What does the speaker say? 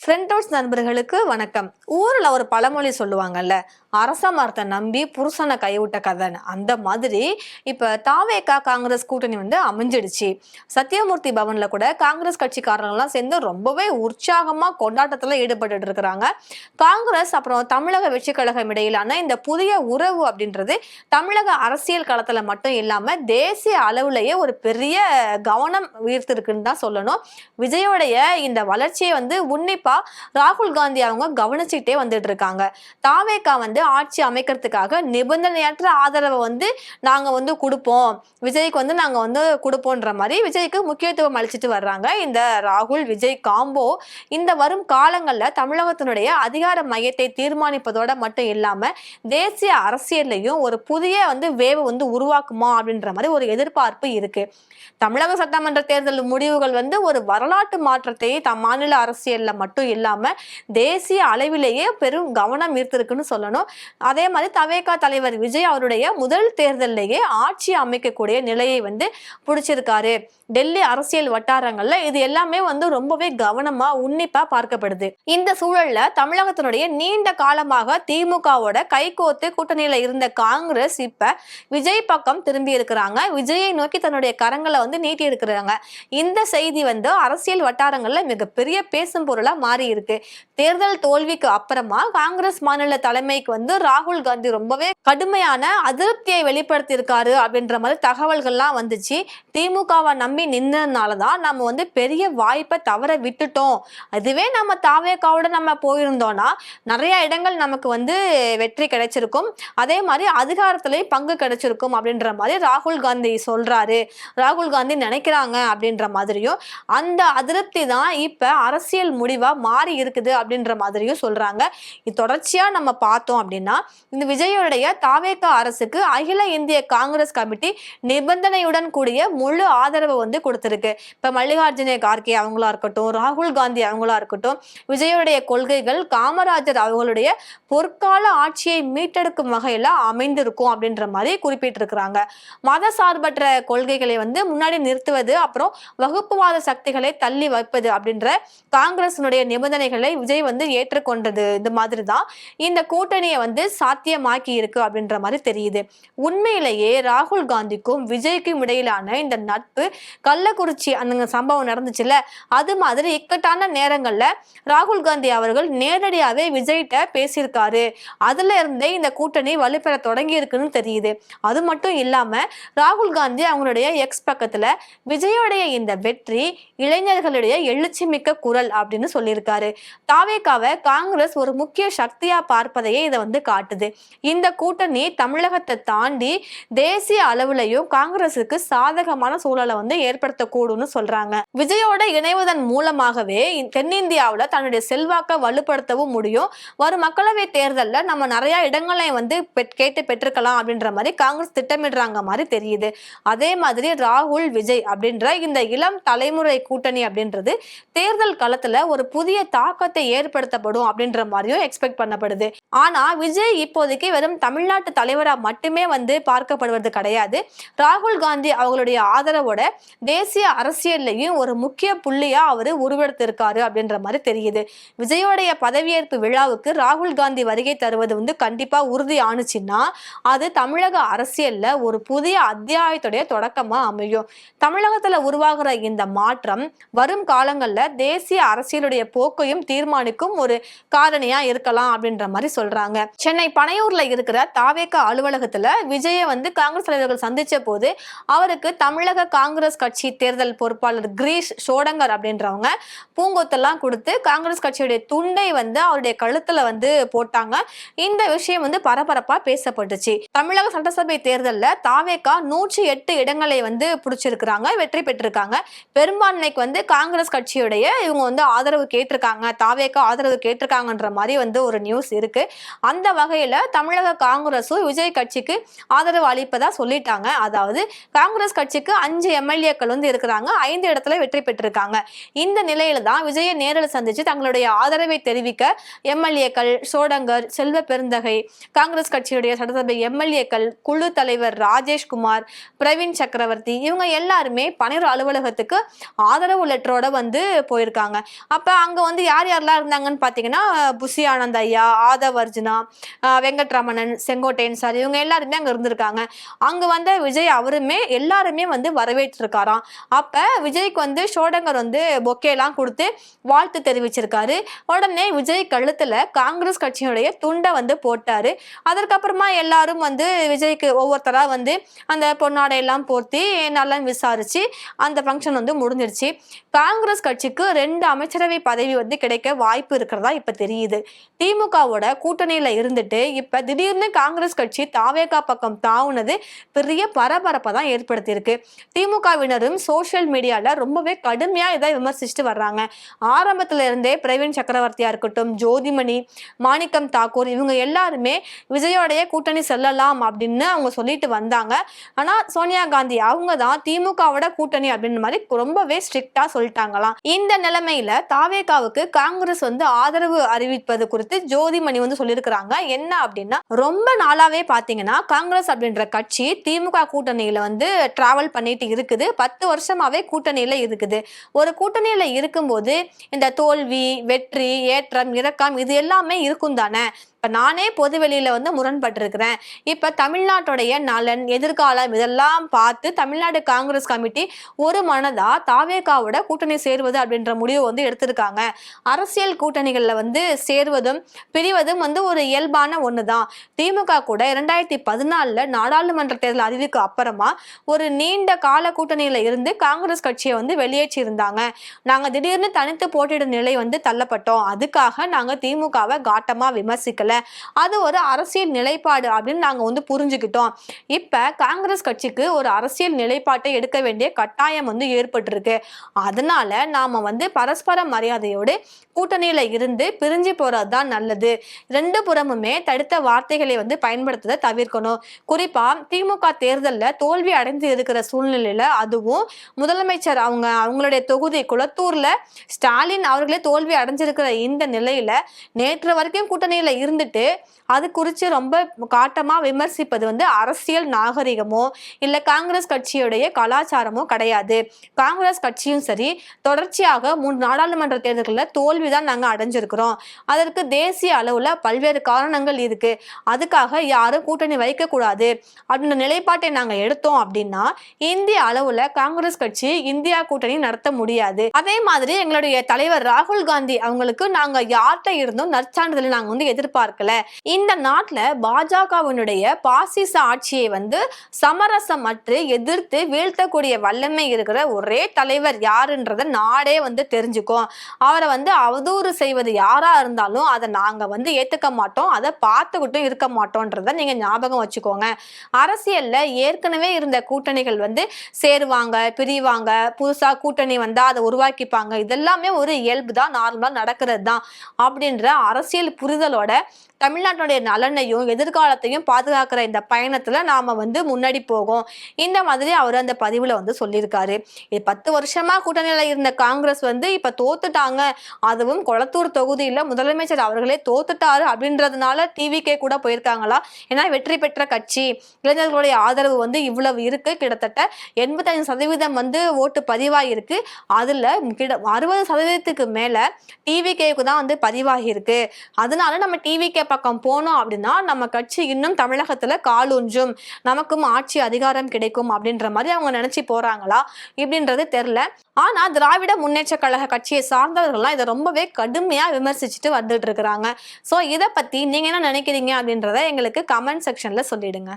Friend house நண்பர்களுக்கு வணக்கம். ஊர்ல ஒரு பழமொழி சொல்லுவாங்கல்ல, அரச மரத்தை நம்பி புருஷனை கைவிட்ட கதைன்னு. அந்த மாதிரி இப்ப தாவேகா காங்கிரஸ் கூட்டணி அமைஞ்சிடுச்சு. சத்தியமூர்த்தி பவன்ல கூட காங்கிரஸ் கட்சிக்காரங்களாம் சேர்ந்து ரொம்பவே உற்சாகமா கொண்டாட்டத்துல ஈடுபட்டு இருக்கிறாங்க. காங்கிரஸ் அப்புறம் தமிழக வெற்றி கழகம் இடையிலான இந்த புதிய உறவு அப்படின்றது தமிழக அரசியல் களத்துல மட்டும் இல்லாம தேசிய அளவுலயே ஒரு பெரிய கவனம் ஈர்த்திருக்குன்னு தான் சொல்லணும். விஜயோடைய இந்த வளர்ச்சியை உன்னிப்பா ராகுல் காந்தி அவங்க கவனிச்சுட்டே வந்துட்டு இருக்காங்க. தாவேகா ஆட்சி அமைக்கிறதுக்காக நிபந்தனையற்ற ஆதரவை நாங்க கொடுப்போம், விஜய்க்கு நாங்க கொடுப்போன்ற மாதிரி விஜய்க்கு முக்கியத்துவம் அளிச்சுட்டு வர்றாங்க. இந்த ராகுல் விஜய் காம்போ இந்த வரும் காலங்கள்ல தமிழகத்தினுடைய அதிகார மையத்தை தீர்மானிப்பதோட மட்டும் இல்லாம தேசிய அரசியல்லையும் ஒரு புதிய வேவை உருவாக்குமா அப்படின்ற மாதிரி ஒரு எதிர்பார்ப்பு இருக்கு. தமிழக சட்டமன்ற தேர்தல் முடிவுகள் ஒரு வரலாற்று மாற்றத்தை மாநில அரசியல்ல மட்டும் இல்லாம தேசிய அளவிலேயே பெரும் கவனம் ஈர்த்திருக்குன்னு சொல்லணும். அதே மாதிரி தவேகா தலைவர் விஜய் அவருடைய முதல் தேர்தலிலேயே ஆட்சி அமைக்கக்கூடிய நிலையை பிடிச்சிருக்காரு. டெல்லி அரசியல் வட்டாரங்கள்ல இது எல்லாமே ரொம்பவே கவனமா உன்னிப்பா பார்க்கப்படுது. இந்த சூழல்ல தமிழகத்தினுடைய நீண்ட காலமாக திமுகவோட கைகோத்து கூட்டணியில இருந்த காங்கிரஸ் இப்ப விஜய் பக்கம் திரும்பி இருக்கிறாங்க. விஜயை நோக்கி தன்னுடைய கரங்களை நீட்டி இருக்கிறாங்க. இந்த செய்தி அரசியல் வட்டாரங்கள்ல மிகப்பெரிய பேசும் பொருளா மாறி இருக்கு. தேர்தல் தோல்விக்கு அப்புறமா காங்கிரஸ் மாநில தலைமைக்கு ராகுல் காந்தி ரொம்பவே கடுமையான அதிருப்தியை வெளிப்படுத்தி இருக்காரு அப்படின்ற மாதிரி தகவல்கள்லாம் வந்துச்சு. திமுகவை நம்பி நின்னதுனாலதான் நம்ம பெரிய வாய்ப்பை தவற விட்டுட்டோம். அதுவே நம்ம தாவேகாவோட நம்ம போயிருந்தோம்னா நிறைய இடங்கள் நமக்கு வெற்றி கிடைச்சிருக்கும், அதே மாதிரி அதிகாரத்திலே பங்கு கிடைச்சிருக்கும் அப்படின்ற மாதிரி ராகுல் காந்தி சொல்றாரு, ராகுல் காந்தி நினைக்கிறாங்க அப்படின்ற மாதிரியும் அந்த அதிருப்தி தான் இப்ப அரசியல் முடிவா மாறி இருக்குது அப்படின்ற மாதிரியும் சொல்றாங்க. இது தொடர்ச்சியா நம்ம பார்த்தோம் அப்படின்னா இந்த விஜயோடைய தாவேகா அரசுக்கு அகில இந்திய காங்கிரஸ் கமிட்டி நிபந்தனையுடன் கூடிய முழு ஆதரவு கொடுத்திருக்கு. இப்ப மல்லிகார்ஜுன கார்கே அவங்களா இருக்கட்டும், ராகுல் காந்தி அவங்களா இருக்கட்டும், விஜயோடைய கொள்கைகள் காமராஜர் அவங்களுடைய பொற்கால ஆட்சியை மீட்டெடுக்கும் வகையில அமைந்திருக்கும் அப்படின்ற மாதிரி குறிப்பிட்டிருக்கிறாங்க. மத சார்பற்ற கொள்கைகளை முன்னாடி நிறுத்துவது, அப்புறம் வகுப்புவாத சக்திகளை தள்ளி வைப்பது அப்படின்ற காங்கிரசினுடைய நிபந்தனைகளை விஜய் ஏற்றுக்கொண்டது. இந்த மாதிரி தான் இந்த கூட்டணியை சாத்தியமாக்கி இருக்கு அப்படின்ற மாதிரி தெரியுது. உண்மையிலேயே ராகுல் காந்திக்கும் விஜய்க்கும் இடையிலான இந்த நட்பு கள்ளக்குறிச்சி அந்த சம்பவம் நடந்துச்சுல, அது மாதிரி இக்கட்டான நேரங்கள்ல ராகுல் காந்தி அவர்கள் நேரடியாவே விஜய்கிட்ட பேசியிருக்காரு. அதுல இருந்தே இந்த கூட்டணி வலுப்பெற தொடங்கி இருக்குன்னு தெரியுது. அது மட்டும் இல்லாம ராகுல் காந்தி அவங்களுடைய எக்ஸ் பக்கத்துல விஜயோடைய இந்த வெற்றி இளைஞர்களுடைய எழுச்சி மிக்க குரல் அப்படின்னு சொல்லியிருக்காரு. தாவேகாவை காங்கிரஸ் ஒரு முக்கிய சக்தியா பார்ப்பதையே இதை காட்டுது. இந்த கூட்டணி தமிழகத்தை தாண்டி தேசிய அளவுலையும் காங்கிரசுக்கு சாதகமான சூழலை ஏற்படுத்தக்கூடும்னு சொல்றாங்க. விஜயோட இணைவதன் மூலமாகவே தென்னிந்தியாவுல தன்னுடைய செல்வாக்கை வலுப்படுத்தவும் முடியும். வரும் மக்களவை தேர்தல்ல நம்ம நிறைய இடங்களை கேட்டு பெற்றுக்கலாம் அப்படின்ற மாதிரி காங்கிரஸ் திட்டமிடுறாங்க மாதிரி தெரியுது. அதே மாதிரி ராகுல் விஜய் அப்படின்ற இந்த இளம் தலைமுறை கூட்டணி அப்படின்றது தேர்தல் களத்துல ஒரு புதிய தாக்கத்தை ஏற்படுத்தப்படும் அப்படின்ற மாதிரியும் எக்ஸ்பெக்ட் பண்ணப்படுது. ஆனா விஜய் இப்போதைக்கு வெறும் தமிழ்நாட்டு தலைவரா மட்டுமே பார்க்கப்படுவது கிடையாது. ராகுல் காந்தி அவங்களுடைய ஆதரவோட தேசிய அரசியல்லையும் ஒரு முக்கிய புள்ளியா அவரு உருவெடுத்திருக்காரு அப்படின்ற மாதிரி தெரியுது. விஜயோடைய பதவியேற்பு விழாவுக்கு ராகுல் காந்தி வருகை தருவது கண்டிப்பா உறுதி ஆணுச்சுன்னா அது தமிழக அரசியல்ல ஒரு புதிய அத்தியாயத்துடைய தொடக்கமா அமையும். தமிழகத்துல உருவாகிற இந்த மாற்றம் வரும் காலங்கள்ல தேசிய அரசியலுடைய போக்கையும் தீர்மானிக்கும் ஒரு காரணியா இருக்கலாம் அப்படின்ற மாதிரி சொல்றாங்க. சென்னை பனையூர்ல இருக்கிற தாவேகா அலுவலகத்துல விஜய காங்கிரஸ் தலைவர்கள் சந்திச்ச போது அவருக்கு தமிழக காங்கிரஸ் கட்சி தேர்தல் பொறுப்பாளர் கிரீஷ் ஷோடங்கர் அப்படின்றவங்க பூங்கொத்தெல்லாம் கொடுத்து காங்கிரஸ் கட்சியுடைய துண்டை அவருடைய கழுத்துல போட்டாங்க. இந்த விஷயம் பரபரப்பா பேசப்பட்டுச்சு. தமிழக சட்டசபை தேர்தல்ல தாவேகா 108 இடங்களை பிடிச்சிருக்கிறாங்க, வெற்றி பெற்றிருக்காங்க. பெரும்பான்மைக்கு காங்கிரஸ் கட்சியுடைய இவங்க ஆதரவு கேட்டிருக்காங்க, தாவேகா ஆதரவு கேட்டிருக்காங்கன்ற மாதிரி ஒரு நியூஸ் இருக்கு. அந்த வகையில தமிழக காங்கிரஸும் விஜய் கட்சிக்கு ஆதரவு அளிப்பதா சொல்லிட்டாங்க. அதாவது காங்கிரஸ் கட்சிக்கு 5 எம்எல்ஏக்கள் இருக்கிறாங்க, 5 இடத்துல வெற்றி பெற்றிருக்காங்க. இந்த நிலையில தான் விஜயை நேரில் சந்திச்சு தங்களுடைய ஆதரவை தெரிவிக்க எம்எல்ஏக்கள் சோடங்கர், செல்வ பெருந்தகை, காங்கிரஸ் கட்சியுடைய சட்டசபை எம்எல்ஏக்கள், குழு தலைவர் ராஜேஷ்குமார், பிரவீன் சக்கரவர்த்தி இவங்க எல்லாருமே பனையூர் அலுவலகத்துக்கு ஆதரவு லெட்டரோட போயிருக்காங்க. அப்ப அங்க அங்க வந்து யார் யாரெல்லாம் இருந்தாங்கன்னு பாத்தீங்கன்னா புஷி ஆனந்த் ஐயா, ஆதவ் அர்ஜுனா, வெங்கட்ரமணன், செங்கோட்டையன் சார், இவங்க எல்லாருமே அங்க இருந்திருக்காங்க. அங்க வந்த விஜய் அவருமே எல்லாருமே வந்து வரவேற்று இருக்காராம். அப்ப விஜய்க்கு வந்து ஷோடங்கர் வந்து பொக்கே எல்லாம் கொடுத்து வாழ்த்து தெரிவிச்சிருக்காரு. உடனே விஜய் கழுத்துல காங்கிரஸ் கட்சியினுடைய துண்டை வந்து போட்டாரு. அதற்கப்புறமா எல்லாரும் வந்து விஜய்க்கு ஒவ்வொருத்தரா வந்து அந்த பொன்னாடை எல்லாம் போர்த்தி நல்லா விசாரிச்சு அந்த ஃபங்க்ஷன் வந்து முடிஞ்சிருச்சு. காங்கிரஸ் கட்சிக்கு 2 அமைச்சரவை பதவி வந்து கிடைக்க வாய்ப்பு இருக்கிறதா இப்ப தெரியுது. திமுகவோட கூட்டணியில இருந்துட்டு இப்ப திடீர்னு காங்கிரஸ் கட்சி தாவேகா பக்கம் தாவுனது பெரிய பரபரப்பை தான் ஏற்படுத்தியிருக்கு. திமுகவினரும் சோசியல் மீடியால ரொம்பவே கடுமையா இதை விமர்சிச்சுட்டு வர்றாங்க. ஆரம்பத்துல இருந்தே பிரவீன் சக்கரவர்த்தியா இருக்கட்டும், ஜோதிமணி, மாணிக்கம் தாக்கூர், இவங்க எல்லாருமே விஜயோடைய கூட்டணி செல்லலாம் அப்படின்னு அவங்க சொல்லிட்டு வந்தாங்க. ஆனா சோனியா காந்தி அவங்க தான் திமுகவோட கூட்டணி அப்படின்ற மாதிரி ரொம்பவே ஸ்ட்ரிக்டா சொல்லிட்டாங்களாம். இந்த நிலைமையில தாவேகாவுக்கு காங்கிரஸ் வந்து ஆதரவு அறிவிப்பது குறித்து ஜோதிமணி வந்து சொல்லியிருக்கிறாங்க. என்ன அப்படின்னா, ரொம்ப நாளாவே பாத்தீங்கன்னா காங்கிரஸ் அப்படின்ற கட்சி திமுக கூட்டணியில வந்து டிராவல் பண்ணிட்டு இருக்குது. 10 வருஷமாவே கூட்டணியில இருக்குது. ஒரு கூட்டணியில இருக்கும்போது இந்த தோல்வி, வெற்றி, ஏற்றம், இறக்கம் இது எல்லாமே இருக்கும் தானே. இப்ப நானே பொது வெளியில வந்து முரண்பட்டிருக்கிறேன். இப்ப தமிழ்நாட்டுடைய நலன், எதிர்காலம் இதெல்லாம் பார்த்து தமிழ்நாடு காங்கிரஸ் கமிட்டி ஒரு மனதா தாவேகாவோட கூட்டணி சேர்வது அப்படின்ற முடிவு வந்து எடுத்திருக்காங்க. அரசியல் கூட்டணிகள்ல வந்து சேர்வதும் பிரிவதும் வந்து ஒரு இயல்பான ஒண்ணுதான். திமுக கூட 2014 நாடாளுமன்ற தேர்தல் அறிவிக்கு அப்புறமா ஒரு நீண்ட கால கூட்டணியில இருந்து காங்கிரஸ் கட்சியை வந்து வெளியேற்றி இருந்தாங்க. நாங்க திடீர்னு தனித்து போட்டியிடும் நிலை வந்து தள்ளப்பட்டோம். அதுக்காக நாங்க திமுகவை காட்டமா விமர்சிக்கல. அது ஒரு அரசியல் நிலைப்பாடு அப்படின்னு நாங்க வந்து புரிஞ்சுக்கிட்டோம். இப்ப காங்கிரஸ் கட்சிக்கு ஒரு அரசியல் நிலைப்பாட்டை எடுக்க வேண்டிய கட்டாயம் வந்து ஏற்பட்டிருக்கு. அதனால நாம வந்து பரஸ்பர மரியாதையோடு கூட்டணியில இருந்து பிரிஞ்சு போறதுதான் நல்லது. 2 புறமுமே தடுத்த வார்த்தைகளை வந்து பயன்படுத்துவதை தவிர்க்கணும். குறிப்பா திமுக தேர்தல்ல தோல்வி அடைந்து இருக்கிற சூழ்நிலையில, அதுவும் முதலமைச்சர் அவங்களுடைய தொகுதி குளத்தூர்ல ஸ்டாலின் அவர்களே தோல்வி அடைஞ்சிருக்கிற இந்த நிலையில நேற்று வரைக்கும் கூட்டணியில இருந்துட்டு அது குறித்து ரொம்ப காட்டமா விமர்சிப்பது வந்து அரசியல் நாகரிகமோ இல்ல காங்கிரஸ் கட்சியுடைய கலாச்சாரமோ கிடையாது. காங்கிரஸ் கட்சியும் சரி தொடர்ச்சியாக 3 நாடாளுமன்ற தேர்தல்களில் தோல்விதான் நாங்க அடைஞ்சிருக்கிறோம். அதற்கு தேசிய அளவுல பல்வேறு காரணங்கள் இருக்கு. அதுக்காக யாரும் கூட்டணி வைக்க கூடாது அப்படின்ற நிலைப்பாட்டை நாங்க எடுத்தோம் அப்படின்னா இந்திய அளவுல காங்கிரஸ் கட்சி இந்தியா கூட்டணி நடத்த முடியாது. அதே மாதிரி எங்களுடைய தலைவர் ராகுல் காந்தி அவங்களுக்கு நாங்க யார்கிட்ட இருந்தும் நற்சான்றிதழ் நாங்க வந்து எதிர்பார்க்கல. இந்த நாட்டுல பாஜகவினுடைய பாசிச ஆட்சியை வந்து சமரசமற்று எதிர்த்து வீழ்த்தக்கூடிய வல்லமை இருக்கிற ஒரே தலைவர் யாருன்றத நாடே வந்து தெரிஞ்சுக்கும். அவரை வந்து அவதூறு செய்வது யாரா இருந்தாலும் அதை நாங்க வந்து ஏத்துக்க மாட்டோம், அதை பார்த்துக்கிட்டும் இருக்க மாட்டோம்ன்றத நீங்க ஞாபகம் வச்சுக்கோங்க. அரசியல்ல ஏற்கனவே இருந்த கூட்டணிகள் வந்து சேருவாங்க, பிரிவாங்க, புதுசா கூட்டணி வந்தா அதை உருவாக்கிப்பாங்க. இதெல்லாமே ஒரு இயல்பு தான், நார்மலா நடக்கிறது தான் அப்படின்ற அரசியல் புரிதலோட தமிழ்நாட்டுடைய நலனையும் எதிர்காலத்தையும் பாதுகாக்கிற இந்த பயணத்துல நாம வந்து முன்னாடி போகும். இந்த மாதிரி அவர் அந்த பதிவுல வந்து சொல்லியிருக்காரு. 10 வருஷமா கூட்டணியில இருந்த காங்கிரஸ் வந்து இப்ப தோத்துட்டாங்க, அதுவும் கொளத்தூர் தொகுதியில முதலமைச்சர் அவர்களே தோத்துட்டாரு அப்படின்றதுனால டிவிக்கே கூட போயிருக்காங்களா? ஏன்னா வெற்றி பெற்ற கட்சி, இளைஞர்களுடைய ஆதரவு வந்து இவ்வளவு இருக்கு. கிட்டத்தட்ட 85% வந்து ஓட்டு பதிவாயிருக்கு. அதுல 60% மேல டிவிகேக்கு தான் வந்து பதிவாகி இருக்கு. அதனால நம்ம டிவிகே பக்கம் போனோம் அப்படின்னா நம்ம கட்சி இன்னும் தமிழகத்துல காலூன்றும், நமக்கும் ஆட்சி அதிகாரம் கிடைக்கும் அப்படின்ற மாதிரி அவங்க நினைச்சு போறாங்களா இப்படின்றது தெரியல. ஆனா திராவிட முன்னேற்ற கழக கட்சியை சார்ந்தவர்கள்லாம் இதை ரொம்பவே கடுமையா விமர்சிச்சுட்டு வந்துட்டு இருக்கிறாங்க. சோ இதை பத்தி நீங்க என்ன நினைக்கிறீங்க அப்படின்றத எங்களுக்கு கமெண்ட் செக்ஷன்ல சொல்லிடுங்க.